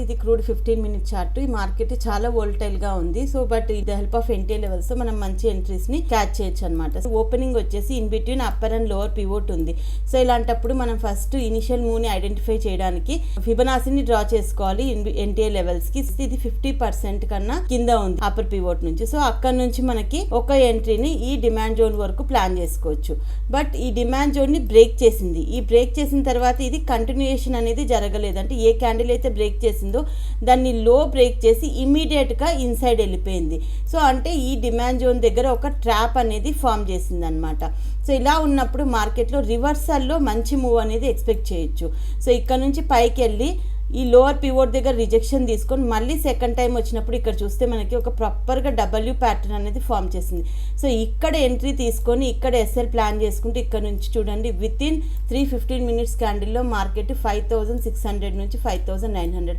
ఇది crude 15 minute chart. ఈ market చాలా వోల్టైల్ గా ఉంది. So but with the help of NTA levels మనం మంచి ఎంట్రీస్ ని క్యాచ్ చేయొచ్చు అనమాట. సో ఓపెనింగ్ వచ్చేసి in between upper and lower pivot ఉంది. సో ఇలాంటప్పుడు మనం ఫస్ట్ ఇనిషియల్ మూవ్ ని ఐడెంటిఫై చేయడానికి ఫిబొనాసిని డ్రా చేసుకోవాలి ఎన్టీఏ లెవెల్స్ కి. ఇది 50% కన్నా కింద ఉంది అప్పర్ పివోట్ నుంచి. సో అక్కడ నుంచి మనకి ఒక ఎంట్రీని ఈ డిమాండ్ జోన్ వరకు ప్లాన్ చేసుకోవచ్చు. బట్ ఈ డిమాండ్ జోన్ ని బ్రేక్ చేసింది. ఈ బ్రేక్ చేసిన తర్వాత ఇది కంటిన్యూయేషన్ అనేది జరగలేదు. అంటే ఏ క్యాండిల్ అయితే బ్రేక్ చేసిందో దాన్ని లో బ్రేక్ చేసి ఇమీడియట్ గా ఇన్సైడ్ వెళ్ళిపోయింది. సో అంటే ఈ డిమాండ్ జోన్ దగ్గర ఒక ట్రాప్ అనేది ఫామ్ చేసింది అనమాట. సో ఇలా ఉన్నప్పుడు మార్కెట్లో రివర్సల్లో మంచి మూవ్ అనేది ఎక్స్పెక్ట్ చేయొచ్చు. సో ఇక్కడ నుంచి పైకి వెళ్ళి ఈ లోవర్ పివోట్ దగ్గర రిజెక్షన్ తీసుకొని మళ్ళీ సెకండ్ టైం వచ్చినప్పుడు ఇక్కడ చూస్తే మనకి ఒక ప్రాపర్గా డబ్ల్యూ ప్యాటర్న్ అనేది ఫామ్ చేసింది. సో ఇక్కడ ఎంట్రీ తీసుకొని ఇక్కడ ఎస్ఎల్ ప్లాన్ చేసుకుంటే ఇక్కడ నుంచి చూడండి విత్ ఇన్ 3-15 మినిట్స్ క్యాండిల్లో మార్కెట్ 5600 నుంచి 5900